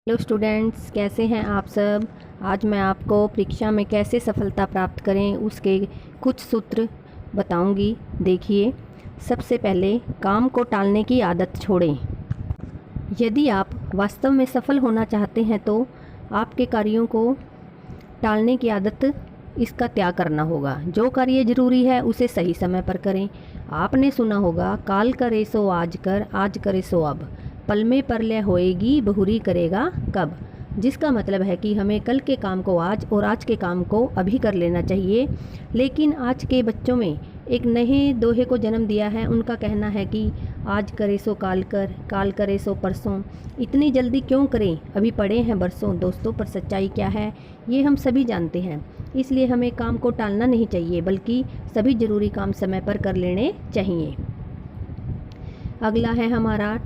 Hello students, कैसे हैं आप सब। आज मैं आपको परीक्षा में कैसे सफलता प्राप्त करें उसके कुछ सूत्र बताऊंगी। देखिए, सबसे पहले काम को टालने की आदत छोड़ें। यदि आप वास्तव में सफल होना चाहते हैं तो आपके कार्यों को टालने की आदत इसका त्याग करना होगा। जो कार्य जरूरी है उसे सही समय पर करें। आपने सुना होगा, काल करे सो आज कर, आज करे सो अब, पल में परलय होएगी बहुरी करेगा कब। जिसका मतलब है कि हमें कल के काम को आज और आज के काम को अभी कर लेना चाहिए। लेकिन आज के बच्चों में एक नए दोहे को जन्म दिया है। उनका कहना है कि आज करे सो काल कर, काल करे सो परसों। इतनी जल्दी क्यों करें, अभी पड़े हैं बरसों। दोस्तों, पर सच्चाई क्या है ये हम सभी जानते हैं। इसलिए हमें काम को टालना नहीं चाहिए, बल्कि सभी ज़रूरी काम समय पर कर लेने चाहिए। अगला है हमारा,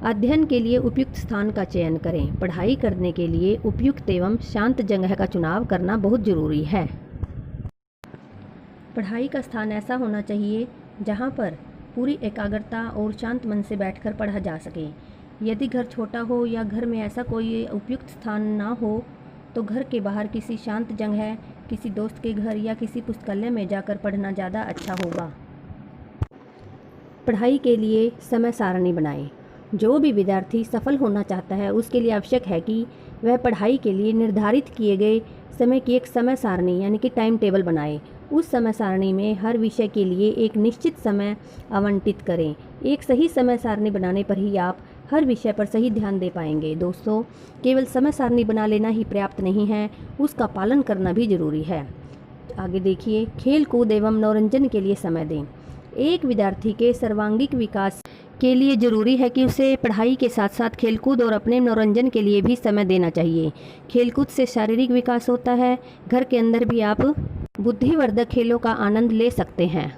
अध्ययन के लिए उपयुक्त स्थान का चयन करें। पढ़ाई करने के लिए उपयुक्त एवं शांत जगह का चुनाव करना बहुत ज़रूरी है। पढ़ाई का स्थान ऐसा होना चाहिए जहाँ पर पूरी एकाग्रता और शांत मन से बैठकर पढ़ा जा सके। यदि घर छोटा हो या घर में ऐसा कोई उपयुक्त स्थान ना हो तो घर के बाहर किसी शांत जगह, किसी दोस्त के घर या किसी पुस्तकालय में जाकर पढ़ना ज़्यादा अच्छा होगा। पढ़ाई के लिए समय सारणी बनाएं। जो भी विद्यार्थी सफल होना चाहता है उसके लिए आवश्यक है कि वह पढ़ाई के लिए निर्धारित किए गए समय की एक समय सारणी यानी कि टाइम टेबल बनाए। उस समय सारणी में हर विषय के लिए एक निश्चित समय आवंटित करें। एक सही समय सारणी बनाने पर ही आप हर विषय पर सही ध्यान दे पाएंगे। दोस्तों, केवल समय सारणी बना लेना ही पर्याप्त नहीं है, उसका पालन करना भी जरूरी है। आगे देखिए, खेल कूद एवं मनोरंजन के लिए समय दें। एक विद्यार्थी के सर्वांगीण विकास के लिए ज़रूरी है कि उसे पढ़ाई के साथ साथ खेलकूद और अपने मनोरंजन के लिए भी समय देना चाहिए। खेलकूद से शारीरिक विकास होता है। घर के अंदर भी आप बुद्धिवर्धक खेलों का आनंद ले सकते हैं।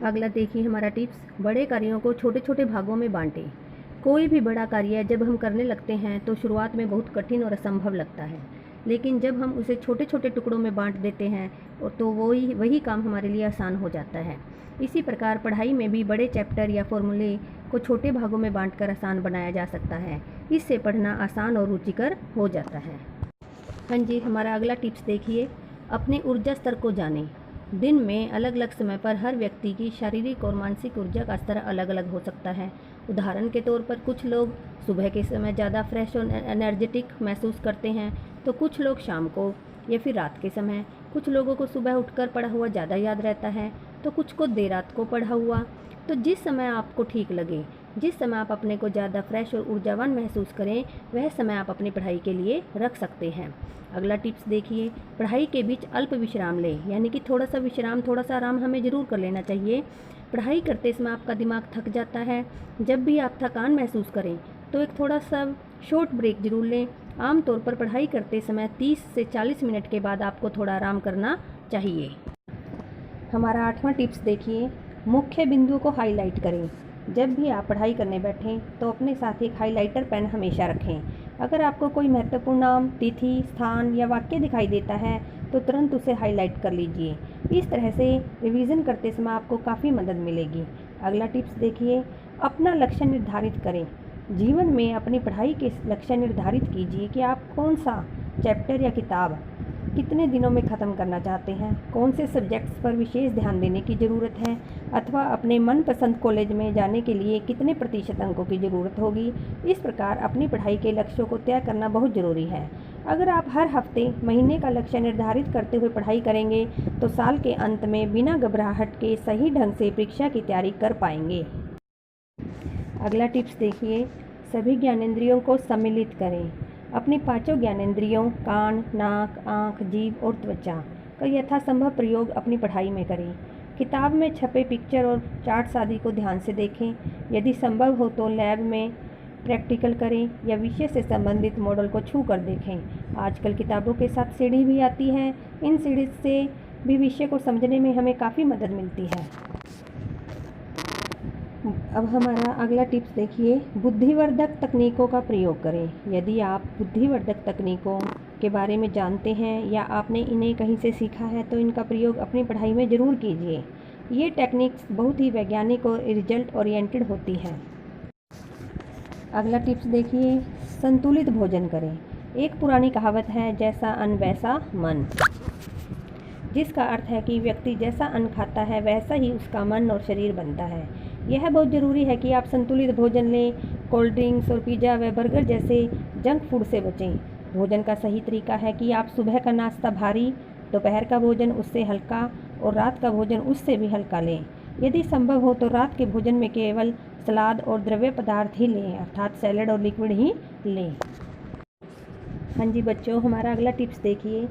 अगला देखिए हमारा टिप्स, बड़े कार्यों को छोटे छोटे भागों में बांटें। कोई भी बड़ा कार्य जब हम करने लगते हैं तो शुरुआत में बहुत कठिन और असंभव लगता है, लेकिन जब हम उसे छोटे छोटे टुकड़ों में बांट देते हैं तो वही काम हमारे लिए आसान हो जाता है। इसी प्रकार पढ़ाई में भी बड़े चैप्टर या फॉर्मूले को छोटे भागों में बांटकर आसान बनाया जा सकता है। इससे पढ़ना आसान और रुचिकर हो जाता है। हाँ जी, हमारा अगला टिप्स देखिए, अपनी ऊर्जा स्तर को जानें। दिन में अलग अलग समय पर हर व्यक्ति की शारीरिक और मानसिक ऊर्जा का स्तर अलग अलग हो सकता है। उदाहरण के तौर पर कुछ लोग सुबह के समय ज़्यादा फ्रेश और एनर्जेटिक महसूस करते हैं, तो कुछ लोग शाम को या फिर रात के समय। कुछ लोगों को सुबह उठकर पढ़ा हुआ ज़्यादा याद रहता है, तो कुछ को देर रात को पढ़ा हुआ। तो जिस समय आपको ठीक लगे, जिस समय आप अपने को ज़्यादा फ्रेश और ऊर्जावान महसूस करें, वह समय आप अपनी पढ़ाई के लिए रख सकते हैं। अगला टिप्स देखिए, पढ़ाई के बीच अल्प विश्राम लें, यानी कि थोड़ा सा विश्राम, थोड़ा सा आराम हमें ज़रूर कर लेना चाहिए। पढ़ाई करते समय आपका दिमाग थक जाता है। जब भी आप थकान महसूस करें तो एक थोड़ा सा शॉर्ट ब्रेक जरूर लें। आमतौर पर पढ़ाई करते समय 30 से 40 मिनट के बाद आपको थोड़ा आराम करना चाहिए। हमारा 8वां टिप्स देखिए, मुख्य बिंदुओं को हाईलाइट करें। जब भी आप पढ़ाई करने बैठें तो अपने साथ एक हाइलाइटर पेन हमेशा रखें। अगर आपको कोई महत्वपूर्ण नाम, तिथि, स्थान या वाक्य दिखाई देता है तो तुरंत उसे हाईलाइट कर लीजिए। इस तरह से रिवीजन करते समय आपको काफ़ी मदद मिलेगी। अगला टिप्स देखिए, अपना लक्ष्य निर्धारित करें। जीवन में अपनी पढ़ाई के लक्ष्य निर्धारित कीजिए कि आप कौन सा चैप्टर या किताब कितने दिनों में ख़त्म करना चाहते हैं, कौन से सब्जेक्ट्स पर विशेष ध्यान देने की ज़रूरत है, अथवा अपने मनपसंद कॉलेज में जाने के लिए कितने प्रतिशत अंकों की ज़रूरत होगी। इस प्रकार अपनी पढ़ाई के लक्ष्यों को तय करना बहुत ज़रूरी है। अगर आप हर हफ्ते, महीने का लक्ष्य निर्धारित करते हुए पढ़ाई करेंगे तो साल के अंत में बिना घबराहट के सही ढंग से परीक्षा की तैयारी कर पाएंगे। अगला टिप्स देखिए, सभी ज्ञानेंद्रियों को सम्मिलित करें। अपनी पांचों ज्ञानेंद्रियों कान, नाक, आँख, जीभ और त्वचा का यथासंभव प्रयोग अपनी पढ़ाई में करें। किताब में छपे पिक्चर और चार्ट्स आदि को ध्यान से देखें। यदि संभव हो तो लैब में प्रैक्टिकल करें या विषय से संबंधित मॉडल को छू कर देखें। आजकल किताबों के साथ सीढ़ी भी आती है, इन सीढ़ी से भी विषय को समझने में हमें काफ़ी मदद मिलती है। अब हमारा अगला टिप्स देखिए, बुद्धिवर्धक तकनीकों का प्रयोग करें। यदि आप बुद्धिवर्धक तकनीकों के बारे में जानते हैं या आपने इन्हें कहीं से सीखा है तो इनका प्रयोग अपनी पढ़ाई में ज़रूर कीजिए। ये टेक्निक्स बहुत ही वैज्ञानिक और रिजल्ट ओरिएंटेड होती हैं। अगला टिप्स देखिए, संतुलित भोजन करें। एक पुरानी कहावत है, जैसा अन्न वैसा मन, जिसका अर्थ है कि व्यक्ति जैसा अन्न खाता है वैसा ही उसका मन और शरीर बनता है। यह बहुत ज़रूरी है कि आप संतुलित भोजन लें। कोल्ड ड्रिंक्स और पिज़्ज़ा व बर्गर जैसे जंक फूड से बचें। भोजन का सही तरीका है कि आप सुबह का नाश्ता भारी, दोपहर का भोजन उससे हल्का और रात का भोजन उससे भी हल्का लें। यदि संभव हो तो रात के भोजन में केवल सलाद और द्रव्य पदार्थ ही लें, अर्थात सैलड और लिक्विड ही लें। हाँ जी बच्चों, हमारा अगला टिप्स देखिए,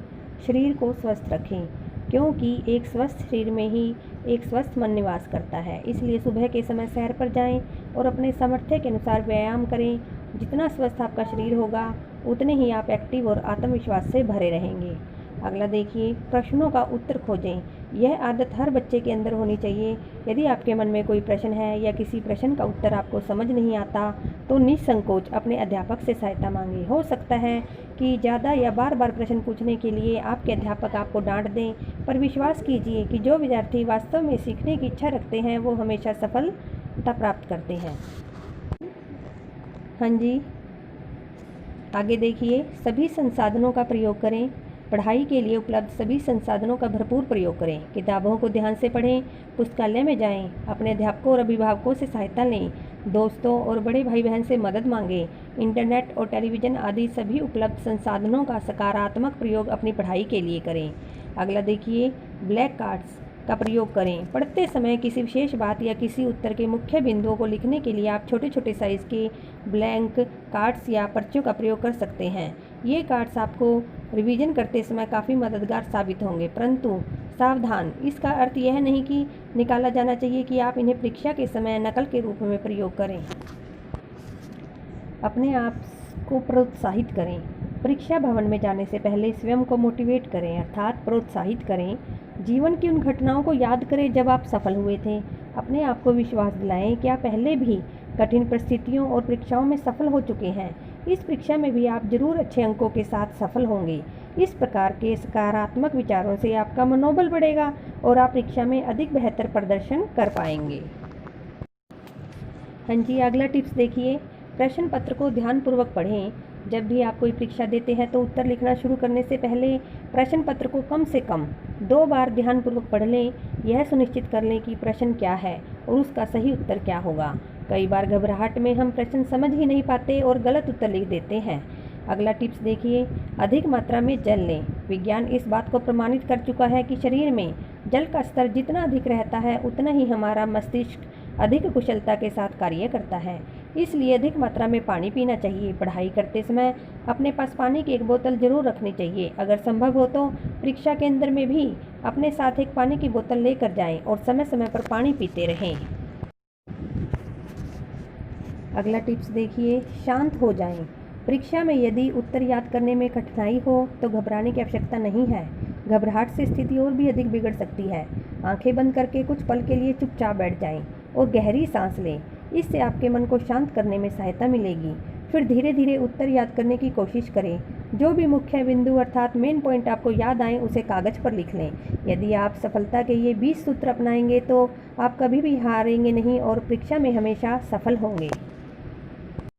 शरीर को स्वस्थ रखें, क्योंकि एक स्वस्थ शरीर में ही एक स्वस्थ मन निवास करता है। इसलिए सुबह के समय सैर पर जाएं और अपने सामर्थ्य के अनुसार व्यायाम करें। जितना स्वस्थ आपका शरीर होगा उतने ही आप एक्टिव और आत्मविश्वास से भरे रहेंगे। अगला देखिए, प्रश्नों का उत्तर खोजें। यह आदत हर बच्चे के अंदर होनी चाहिए। यदि आपके मन में कोई प्रश्न है या किसी प्रश्न का उत्तर आपको समझ नहीं आता तो निसंकोच अपने अध्यापक से सहायता मांगें। हो सकता है कि ज़्यादा या बार बार प्रश्न पूछने के लिए आपके अध्यापक आपको डांट दें, पर विश्वास कीजिए कि जो विद्यार्थी वास्तव में सीखने की इच्छा रखते हैं वो हमेशा सफलता प्राप्त करते हैं। हाँ जी, आगे देखिए, सभी संसाधनों का प्रयोग करें। पढ़ाई के लिए उपलब्ध सभी संसाधनों का भरपूर प्रयोग करें। किताबों को ध्यान से पढ़ें, पुस्तकालय में जाएं, अपने अध्यापकों और अभिभावकों से सहायता लें, दोस्तों और बड़े भाई बहन से मदद मांगें। इंटरनेट और टेलीविज़न आदि सभी उपलब्ध संसाधनों का सकारात्मक प्रयोग अपनी पढ़ाई के लिए करें। अगला देखिए, ब्लैक कार्ड्स का प्रयोग करें। पढ़ते समय किसी विशेष बात या किसी उत्तर के मुख्य बिंदुओं को लिखने के लिए आप छोटे छोटे साइज़ के ब्लैंक कार्ड्स या पर्चियों का प्रयोग कर सकते हैं। ये कार्ड्स आपको रिवीजन करते समय काफ़ी मददगार साबित होंगे, परंतु सावधान, इसका अर्थ यह नहीं कि निकाला जाना चाहिए कि आप इन्हें परीक्षा के समय नकल के रूप में प्रयोग करें। अपने आप को प्रोत्साहित करें। परीक्षा भवन में जाने से पहले स्वयं को मोटिवेट करें, अर्थात प्रोत्साहित करें। जीवन की उन घटनाओं को याद करें जब आप सफल हुए थे। अपने आप को विश्वास दिलाएं कि आप पहले भी कठिन परिस्थितियों और परीक्षाओं में सफल हो चुके हैं। इस परीक्षा में भी आप जरूर अच्छे अंकों के साथ सफल होंगे। इस प्रकार के सकारात्मक विचारों से आपका मनोबल बढ़ेगा और आप परीक्षा में अधिक बेहतर प्रदर्शन कर पाएंगे। हाँ जी, अगला टिप्स देखिए, प्रश्न पत्र को ध्यानपूर्वक पढ़ें। जब भी आप कोई परीक्षा देते हैं तो उत्तर लिखना शुरू करने से पहले प्रश्न पत्र को कम से कम 2 बार ध्यानपूर्वक पढ़ लें। यह सुनिश्चित कर लें कि प्रश्न क्या है और उसका सही उत्तर क्या होगा। कई बार घबराहट में हम प्रश्न समझ ही नहीं पाते और गलत उत्तर लिख देते हैं। अगला टिप्स देखिए, अधिक मात्रा में जल लें। विज्ञान इस बात को प्रमाणित कर चुका है कि शरीर में जल का स्तर जितना अधिक रहता है उतना ही हमारा मस्तिष्क अधिक कुशलता के साथ कार्य करता है। इसलिए अधिक मात्रा में पानी पीना चाहिए। पढ़ाई करते समय अपने पास पानी की एक बोतल जरूर रखनी चाहिए। अगर संभव हो तो परीक्षा केंद्र में भी अपने साथ एक पानी की बोतल लेकर जाएं और समय समय पर पानी पीते रहें। अगला टिप्स देखिए, शांत हो जाएं। परीक्षा में यदि उत्तर याद करने में कठिनाई हो तो घबराने की आवश्यकता नहीं है। घबराहट से स्थिति और भी अधिक बिगड़ सकती है। आंखें बंद करके कुछ पल के लिए चुपचाप बैठ जाएं और गहरी सांस लें। इससे आपके मन को शांत करने में सहायता मिलेगी। फिर धीरे धीरे उत्तर याद करने की कोशिश करें। जो भी मुख्य बिंदु अर्थात मेन पॉइंट आपको याद आए उसे कागज पर लिख लें। यदि आप सफलता के ये 20 सूत्र अपनाएंगे तो आप कभी भी हारेंगे नहीं और परीक्षा में हमेशा सफल होंगे।